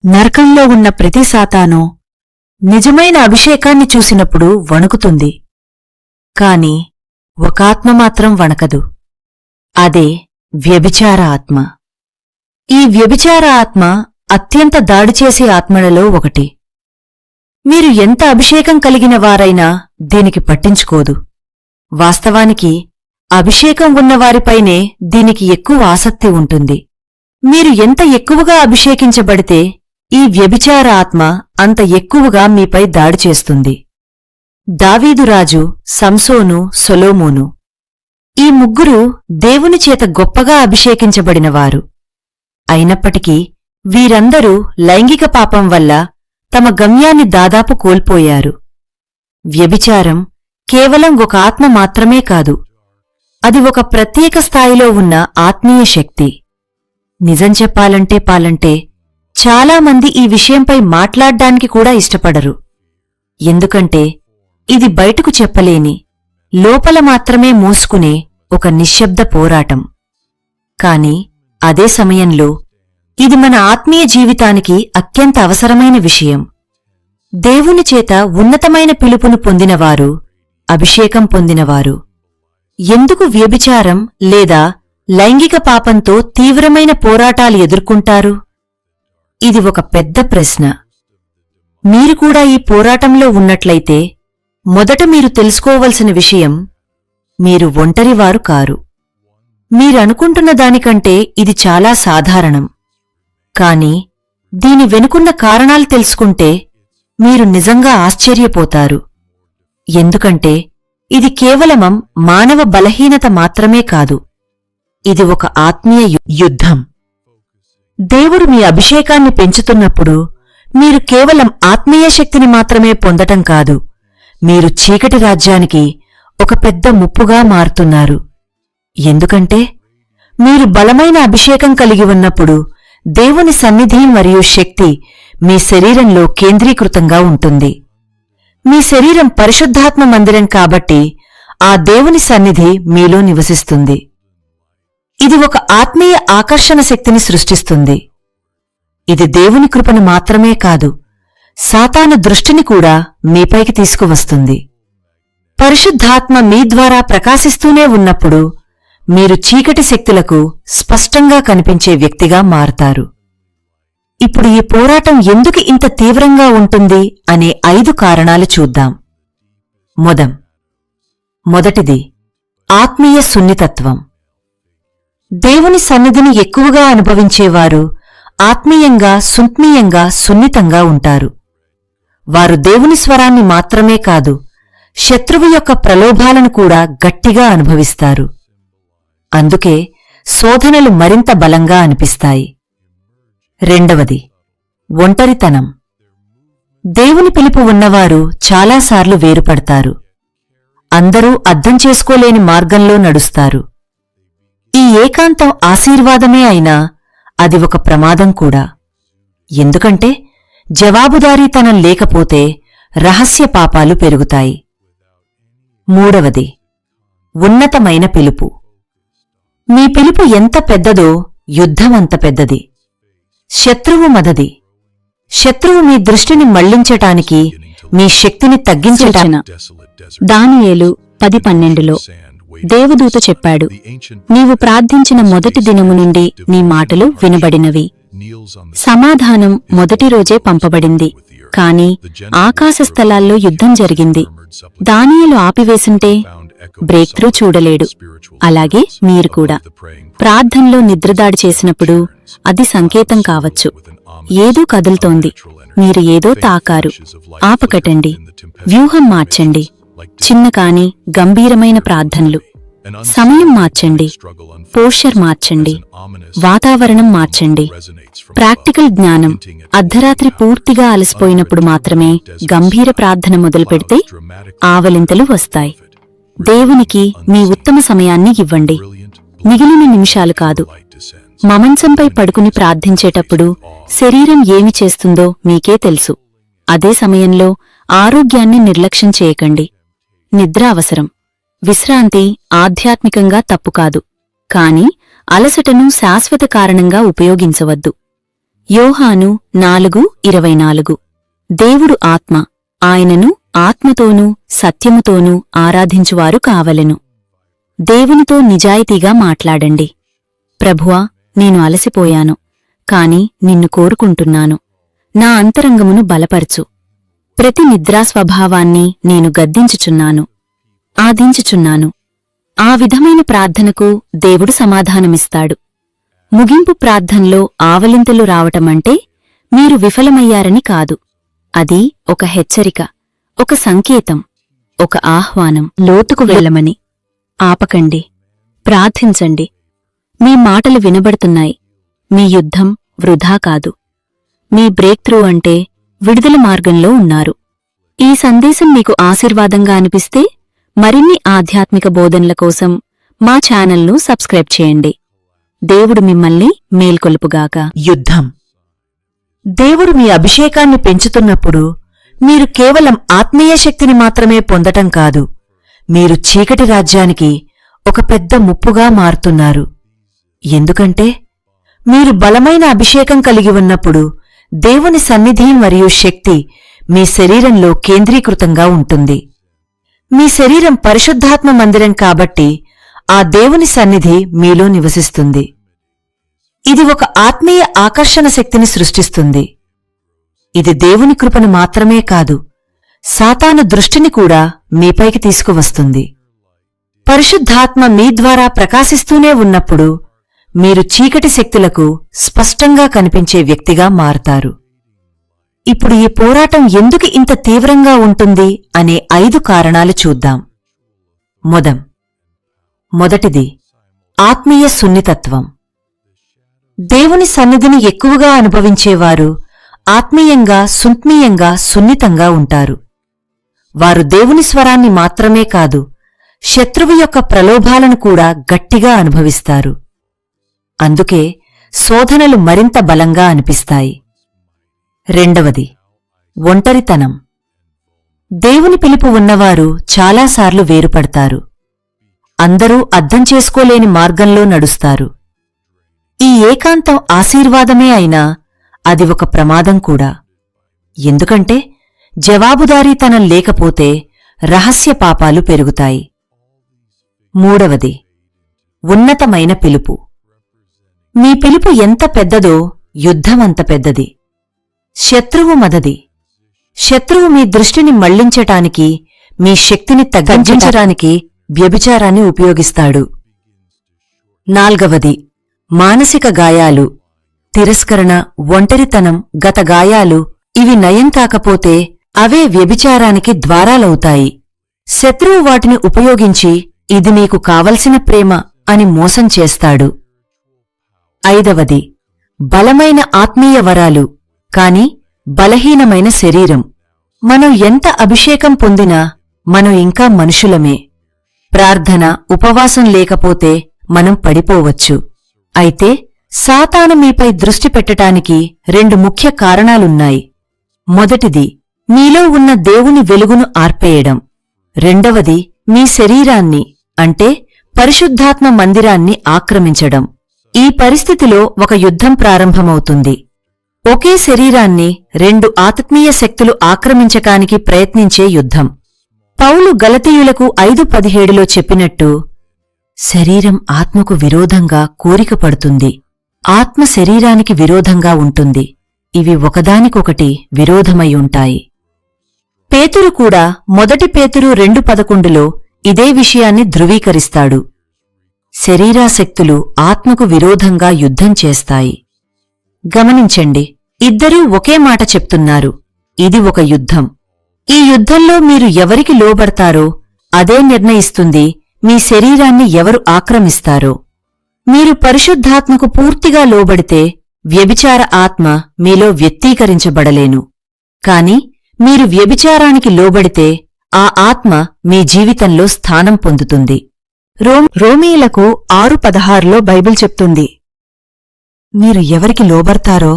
నరకంలో ఉన్న ప్రతి సాతాను నిజమైన అభిషేకాన్ని చూసినప్పుడు వణుకుతుంది. కాని ఒక ఆత్మ మాత్రం వణకదు. అదే వ్యభిచార ఆత్మ. ఈ వ్యభిచార ఆత్మ అత్యంత దాడిచేసే ఆత్మలలో ఒకటి. మీరు ఎంత అభిషేకం కలిగిన వారైనా దీనికి పట్టించుకోదు. వాస్తవానికి అభిషేకం ఉన్నవారిపైనే దీనికి ఎక్కువ ఆసక్తి ఉంటుంది. మీరు ఎంత ఎక్కువగా అభిషేకించబడితే ఈ వ్యభిచార ఆత్మ అంత ఎక్కువగా మీపై దాడి చేస్తుంది. దావీదురాజు, సంసోను, సొలొమోను ఈ ముగ్గురు దేవుని చేత గొప్పగా అభిషేకించబడినవారు. అయినప్పటికీ వీరందరూ లైంగిక పాపం వల్ల తమ గమ్యాన్ని దాదాపు కోల్పోయారు. వ్యభిచారం కేవలం ఒక ఆత్మ మాత్రమే కాదు, అది ఒక ప్రత్యేక స్థాయిలో ఉన్న ఆత్మీయ శక్తి. నిజం చెప్పాలంటే చాలామంది ఈ విషయంపై మాట్లాడ్డానికి కూడా ఇష్టపడరు. ఎందుకంటే ఇది బయటకు చెప్పలేని, లోపల మాత్రమే మోసుకునే ఒక నిశ్శబ్ద పోరాటం. కాని అదే సమయంలో ఇది మన ఆత్మీయ జీవితానికి అత్యంత అవసరమైన విషయం. దేవుని చేత ఉన్నతమైన పిలుపును పొందినవారు, అభిషేకం పొందినవారు ఎందుకు వ్యభిచారం లేదా లైంగిక పాపంతో తీవ్రమైన పోరాటాలు ఎదుర్కొంటారు? ఇది ఒక పెద్ద ప్రశ్న. మీరు కూడా ఈ పోరాటంలో ఉన్నట్లయితే మొదట మీరు తెలుసుకోవలసిన విషయం, మీరు ఒంటరివారు కారు. మీరనుకుంటున్న దానికంటే ఇది చాలా సాధారణం. కాని దీని వెనుకున్న కారణాలు తెలుసుకుంటే మీరు నిజంగా ఆశ్చర్యపోతారు. ఎందుకంటే ఇది కేవలం మానవ బలహీనత మాత్రమే కాదు, ఇది ఒక ఆత్మీయ యుద్ధం. దేవుడు మీ అభిషేకాన్ని పెంచుతున్నప్పుడు మీరు కేవలం ఆత్మీయ శక్తిని మాత్రమే పొందటం కాదు, మీరు చీకటి రాజ్యానికి ఒక పెద్ద ముప్పుగా మారుతున్నారు. ఎందుకంటే మీరు బలమైన అభిషేకం కలిగి ఉన్నప్పుడు దేవుని సన్నిధి మరియు శక్తి మీ శరీరంలో కేంద్రీకృతంగా ఉంటుంది. మీ శరీరం పరిశుద్ధాత్మ మందిరం కాబట్టి ఆ దేవుని సన్నిధి మీలో నివసిస్తుంది. ఇది ఒక ఆత్మీయ ఆకర్షణ శక్తిని సృష్టిస్తుంది. ఇది దేవుని కృపను మాత్రమే కాదు, సాతాను దృష్టిని కూడా మీపైకి తీసుకువస్తుంది. పరిశుద్ధాత్మ మీ ద్వారా ప్రకాశిస్తూనే ఉన్నప్పుడు మీరు చీకటి శక్తులకు స్పష్టంగా కనిపించే వ్యక్తిగా మారతారు. ఇప్పుడు ఈ పోరాటం ఎందుకు ఇంత తీవ్రంగా ఉంటుంది అనే 5 కారణాలు చూద్దాం. మొదటిది ఆత్మీయ సున్నితత్వం. దేవుని సన్నిధిని ఎక్కువగా అనుభవించేవారు ఆత్మీయంగా సున్నితంగా ఉంటారు. వారు దేవుని స్వరాన్ని మాత్రమే కాదు, శత్రువు యొక్క ప్రలోభాలను కూడా గట్టిగా అనుభవిస్తారు. అందుకే శోధనలు మరింత బలంగా అనిపిస్తాయి. రెండవది ఒంటరితనం. దేవుని పిలుపు ఉన్నవారు చాలాసార్లు వేరుపడతారు. అందరూ అర్థం చేసుకోలేని మార్గంలో నడుస్తారు. ఈ ఏకాంతం ఆశీర్వాదమే అయినా అది ఒక ప్రమాదం కూడా. ఎందుకంటే జవాబుదారీతనం లేకపోతే రహస్య పాపాలు పెరుగుతాయి. మూడవది ఉన్నతమైన పిలుపు. మీ పిలుపు ఎంత పెద్దదో యుద్ధమంత పెద్దది. శత్రువు మదది. శత్రువు మీ దృష్టిని మళ్లించటానికి, మీ శక్తిని తగ్గించటానికి. దానియేలు 10:12లో దేవదూత చెప్పాడు, నీవు ప్రార్థించిన మొదటి దినము నుండి నీ మాటలు వినబడినవి. సమాధానం మొదటి రోజే పంపబడింది, కాని ఆకాశ స్థలాల్లో యుద్ధం జరిగింది. దానియేలు ఆపివేసుంటే బ్రేక్ త్రూ చూడలేడు. అలాగే మీరు కూడా ప్రార్థనలో నిద్రదాడి చేసినప్పుడు అది సంకేతం కావచ్చు. ఏదో కదులుతోంది, మీరు ఏదో తాకారు. ఆపకటండి, వ్యూహం మార్చండి. చిన్న కాని గంభీరమైన ప్రార్థనలు. సమయం మార్చండి, పోస్చర్ మార్చండి, వాతావరణం మార్చండి. ప్రాక్టికల్ జ్ఞానం. అర్ధరాత్రి పూర్తిగా అలసిపోయినప్పుడు మాత్రమే గంభీర ప్రార్థన మొదలుపెడితే ఆవలింతలు వస్తాయి. దేవునికి మీ ఉత్తమ సమయాన్ని ఇవ్వండి, మిగిలిన నిమిషాలు కాదు. మమంచంపై పడుకుని ప్రార్థించేటప్పుడు శరీరం ఏమి చేస్తుందో మీకే తెలుసు. అదే సమయంలో ఆరోగ్యాన్ని నిర్లక్ష్యం చేయకండి. నిద్ర అవసరం. విశ్రాంతి ఆధ్యాత్మికంగా తప్పుకాదు, కాని అలసటను శాశ్వత కారణంగా ఉపయోగించవద్దు. యోహాను 4:24 దేవుడు ఆత్మ, ఆయనను ఆత్మతోనూ సత్యముతోనూ ఆరాధించువారు కావలెను. దేవునితో నిజాయితీగా మాట్లాడండి. ప్రభువా, నేను అలసిపోయాను, కాని నిన్ను కోరుకుంటున్నాను. నా అంతరంగమును బలపరచు. ప్రతి నిద్రాస్వభావాన్ని నేను గద్దించుచున్నాను, ఆదించుచున్నాను. ఆ విధమైన ప్రార్థనకు దేవుడు సమాధానమిస్తాడు. ముగింపు ప్రార్థనలో ఆవలింతలు రావటమంటే మీరు విఫలమయ్యారని కాదు. అది ఒక హెచ్చరిక, ఒక సంకేతం, ఒక ఆహ్వానం లోతుకు వెళ్ళమని. ఆపకండి, ప్రార్థించండి. మీ మాటలు వినబడుతున్నాయి. మీ యుద్ధం వృధా కాదు. మీ బ్రేక్ త్రూ అంటే విడుదల మార్గంలో ఉన్నారు. ఈ సందేశం మీకు ఆశీర్వాదంగా అనిపిస్తే మరిన్ని ఆధ్యాత్మిక బోధనల కోసం మా ఛానల్ను సబ్స్క్రైబ్ చేయండి. దేవుడు మిమ్మల్ని మేల్కొలుపుగాక. యుద్ధం. దేవుడు మీ అభిషేకాన్ని పెంచుతున్నప్పుడు మీరు కేవలం ఆత్మీయ శక్తిని మాత్రమే పొందటం కాదు, మీరు చీకటి రాజ్యానికి ఒక పెద్ద ముప్పుగా మారుతున్నారు. ఎందుకంటే మీరు బలమైన అభిషేకం కలిగి ఉన్నప్పుడు దేవుని సన్నిధి మరియు శక్తి మీ శరీరంలో కేంద్రీకృతంగా ఉంటుంది. మీ శరీరం పరిశుద్ధాత్మ మందిరం కాబట్టి ఆ దేవుని సన్నిధి మీలో నివసిస్తుంది. ఇది ఒక ఆత్మీయ ఆకర్షణ శక్తిని సృష్టిస్తుంది. ఇది దేవుని కృపను మాత్రమే కాదు, సాతాను దృష్టిని కూడా మీపైకి తీసుకువస్తుంది. పరిశుద్ధాత్మ మీ ద్వారా ప్రకాశిస్తూనే ఉన్నప్పుడు మీరు చీకటి శక్తులకు స్పష్టంగా కనిపించే వ్యక్తిగా మారతారు. ఇప్పుడు ఈ పోరాటం ఎందుకు ఇంత తీవ్రంగా ఉంటుంది అనే 5 కారణాలు చూద్దాం. మొదటిది ఆత్మీయ సున్నితత్వం. దేవుని సన్నిధిని ఎక్కువగా అనుభవించేవారు ఆత్మీయంగా సున్నితంగా ఉంటారు. వారు దేవుని స్వరాన్ని మాత్రమే కాదు, శత్రువు యొక్క ప్రలోభాలను కూడా గట్టిగా అనుభవిస్తారు. అందుకే శోధనలు మరింత బలంగా అనిపిస్తాయి. రెండవది ఒంటరితనం. దేవుని పిలుపు ఉన్నవారు చాలాసార్లు వేరుపడతారు. అందరూ అర్థం చేసుకోలేని మార్గంలో నడుస్తారు. ఈ ఏకాంతం ఆశీర్వాదమే అయినా అది ఒక ప్రమాదం కూడా. ఎందుకంటే జవాబుదారీతనం లేకపోతే రహస్య పాపాలు పెరుగుతాయి. మూడవది ఉన్నతమైన పిలుపు. మీ పిలుపు ఎంత పెద్దదో యుద్ధమంత పెద్దది. శత్రువు మదది. శత్రువు మీ దృష్టిని మళ్లించటానికి, మీ శక్తిని తగ్గించడానికి వ్యభిచారాన్ని ఉపయోగిస్తాడు. నాల్గవది మానసిక గాయాలు. తిరస్కరణ, ఒంటరితనం, గత గాయాలు ఇవి నయం కాకపోతే అవే వ్యభిచారానికి ద్వారాలవుతాయి. శత్రువు వాటిని ఉపయోగించి ఇది నీకు కావలసిన ప్రేమ అని మోసం చేస్తాడు. ఐదవది బలమైన ఆత్మీయ వరాలు, కాని బలహీనమైన శరీరం. మనం ఎంత అభిషేకం పొందినా మనం ఇంకా మనుషులమే. ప్రార్థన, ఉపవాసం లేకపోతే మనం పడిపోవచ్చు. అయితే సాతాను మీపై దృష్టి పెట్టటానికి 2 ముఖ్య కారణాలున్నాయి. మొదటిది మీలో ఉన్న దేవుని వెలుగును ఆర్పేయడం. రెండవది మీ శరీరాన్ని అంటే పరిశుద్ధాత్మ మందిరాన్ని ఆక్రమించడం. ఈ పరిస్థితిలో ఒక యుద్ధం ప్రారంభమవుతుంది. ఒకే శరీరాన్ని 2 ఆత్మీయ శక్తులు ఆక్రమించటానికి ప్రయత్నించే యుద్ధం. పౌలు గలతీయులకు 5:17లో చెప్పినట్టు, శరీరం ఆత్మకు విరోధంగా కోరిక పడుతుంది, ఆత్మ శరీరానికి విరోధంగా ఉంటుంది. ఇవి ఒకదానికొకటి విరోధమై ఉంటాయి. పేతురు కూడా మొదటి పేతురు 2:11లో ఇదే విషయాన్ని ధృవీకరిస్తాడు. శరీరాశక్తులు ఆత్మకు విరోధంగా యుద్ధం చేస్తాయి. గమనించండి, ఇద్దరూ ఒకే మాట చెప్తున్నారు. ఇది ఒక యుద్ధం. ఈ యుద్ధంలో మీరు ఎవరికి లోబడతారో అదే నిర్ణయిస్తుంది మీ శరీరాన్ని ఎవరు ఆక్రమిస్తారో. మీరు పరిశుద్ధాత్మకు పూర్తిగా లోబడితే వ్యభిచార ఆత్మ మీలో వ్యక్తీకరించబడలేను. కాని మీరు వ్యభిచారానికి లోబడితే ఆ ఆత్మ మీ జీవితంలో స్థానం పొందుతుంది. రోమీయులకు 6:16లో బైబిల్ చెప్తుంది, మీరు ఎవరికి లోబడతారో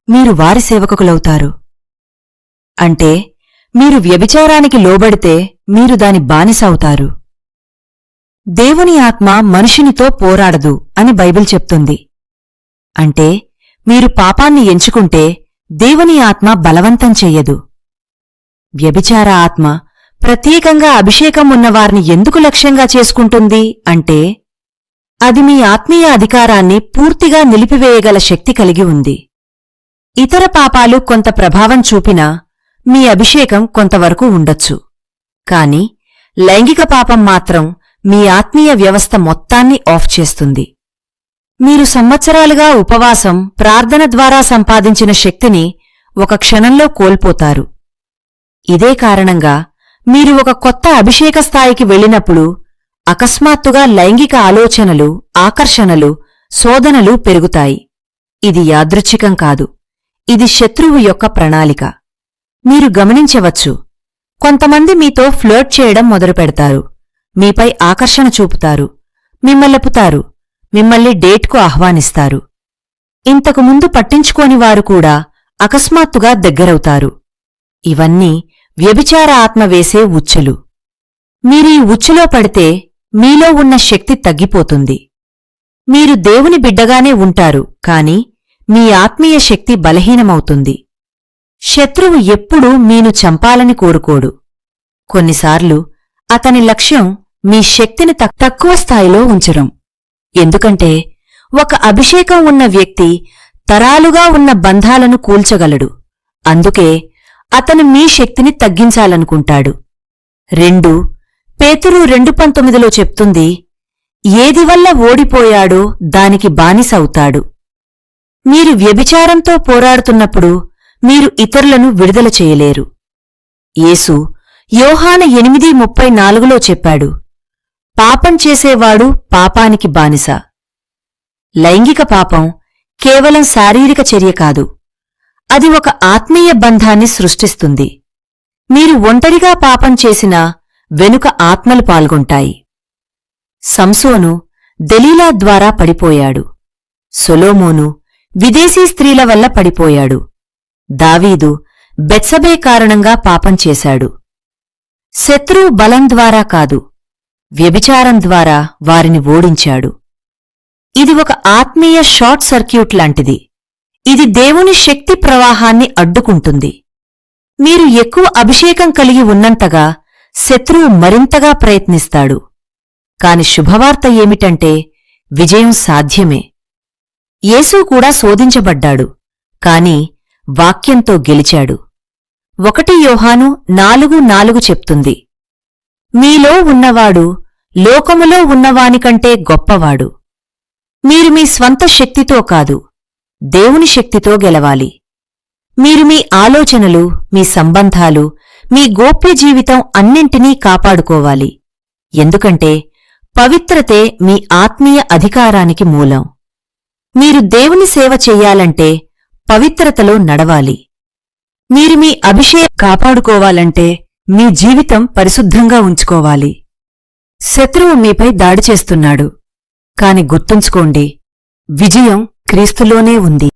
మీరు వారి సేవకులవుతారు. అంటే మీరు వ్యభిచారానికి లోబడితే మీరు దాని బానిస అవుతారు. దేవుని ఆత్మ మనుషునితో పోరాడదు అని బైబిల్ చెప్తుంది. అంటే మీరు పాపాన్ని ఎంచుకుంటే దేవుని ఆత్మ బలవంతం చెయ్యదు. వ్యభిచార ఆత్మ ప్రత్యేకంగా అభిషేకం ఉన్నవారిని ఎందుకు లక్ష్యంగా చేసుకుంటుంది అంటే, అది మీ ఆత్మీయ అధికారాన్ని పూర్తిగా నిలిపివేయగల శక్తి కలిగి ఉంది. ఇతర పాపాలు కొంత ప్రభావం చూపినా మీ అభిషేకం కొంతవరకు ఉండొచ్చు. కాని లైంగిక పాపం మాత్రం మీ ఆత్మీయ వ్యవస్థ మొత్తాన్ని ఆఫ్ చేస్తుంది. మీరు సంవత్సరాలుగా ఉపవాసం, ప్రార్థన ద్వారా సంపాదించిన శక్తిని ఒక క్షణంలో కోల్పోతారు. ఇదే కారణంగా మీరు ఒక కొత్త అభిషేక స్థాయికి వెళ్ళినప్పుడు అకస్మాత్తుగా లైంగిక ఆలోచనలు, ఆకర్షణలు, శోధనలు పెరుగుతాయి. ఇది యాదృచ్ఛికం కాదు. ఇది శత్రువు యొక్క ప్రణాళిక. మీరు గమనించవచ్చు, కొంతమంది మీతో ఫ్లర్ట్ చేయడం మొదలుపెడతారు, మీపై ఆకర్షణ చూపుతారు, మిమ్మల్నెపుతారు, మిమ్మల్ని డేట్కు ఆహ్వానిస్తారు. ఇంతకుముందు పట్టించుకోని వారు కూడా అకస్మాత్తుగా దగ్గరవుతారు. ఇవన్నీ వ్యభిచార ఆత్మ వేసే ఉచ్చులు. మీరీ ఉచ్చులో పడితే మీలో ఉన్న శక్తి తగ్గిపోతుంది. మీరు దేవుని బిడ్డగానే ఉంటారు, కాని మీ ఆత్మీయ శక్తి బలహీనమవుతుంది. శత్రువు ఎప్పుడూ మీను చంపాలని కోరుకోడు. కొన్నిసార్లు అతని లక్ష్యం మీ శక్తిని తక్కువ స్థాయిలో ఉంచడం. ఎందుకంటే ఒక అభిషేకం ఉన్న వ్యక్తి తరాలుగా ఉన్న బంధాలను కూల్చగలడు. అందుకే అతను మీ శక్తిని తగ్గించాలనుకుంటాడు. 2 పేతురు 2:19లో చెప్తుంది, ఏదివల్ల ఓడిపోయాడో దానికి బానిసవుతాడు. మీరు వ్యభిచారంతో పోరాడుతున్నప్పుడు మీరు ఇతరులను విడుదల చేయలేరు. యేసు యోహాను 8:34లో చెప్పాడు, పాపం చేసేవాడు పాపానికి బానిస. లైంగిక పాపం కేవలం శారీరక చర్య కాదు, అది ఒక ఆత్మీయ బంధాన్ని సృష్టిస్తుంది. మీరు ఒంటరిగా పాపం చేసినా వెనుక ఆత్మలు పాల్గొంటాయి. సంసోను దెలీలా ద్వారా పడిపోయాడు. సొలొమోను విదేశీ స్త్రీల వల్ల పడిపోయాడు. దావీదు బెత్సబే కారణంగా పాపం చేశాడు. శత్రువు బలం ద్వారా కాదు, వ్యభిచారం ద్వారా వారిని ఓడించాడు. ఇది ఒక ఆత్మీయ షార్ట్ సర్క్యూట్ లాంటిది. ఇది దేవుని శక్తి ప్రవాహాన్ని అడ్డుకుంటుంది. మీరు ఎక్కువ అభిషేకం కలిగి ఉన్నంతగా శత్రువు మరింతగా ప్రయత్నిస్తాడు. కాని శుభవార్త ఏమిటంటే విజయం సాధ్యమే. యేసు కూడా శోధించబడ్డాడు, కాని వాక్యంతో గెలిచాడు. 1 యోహాను 4:4 చెప్తుంది, మీలో ఉన్నవాడు లోకములో ఉన్నవానికంటే గొప్పవాడు. మీరు మీ స్వంత శక్తితో కాదు, దేవుని శక్తితో గెలవాలి. మీరు మీ ఆలోచనలు, మీ సంబంధాలు, మీ గోప్య జీవితం అన్నింటినీ కాపాడుకోవాలి. ఎందుకంటే పవిత్రతే మీ ఆత్మీయ అధికారానికి మూలం. మీరు దేవుని సేవ చెయ్యాలంటే పవిత్రతలో నడవాలి. మీరు మీ అభిషేకం కాపాడుకోవాలంటే మీ జీవితం పరిశుద్ధంగా ఉంచుకోవాలి. శత్రువు మీపై దాడి చేస్తున్నాడు, కాని గుర్తుంచుకోండి, విజయం క్రీస్తులోనే ఉంది.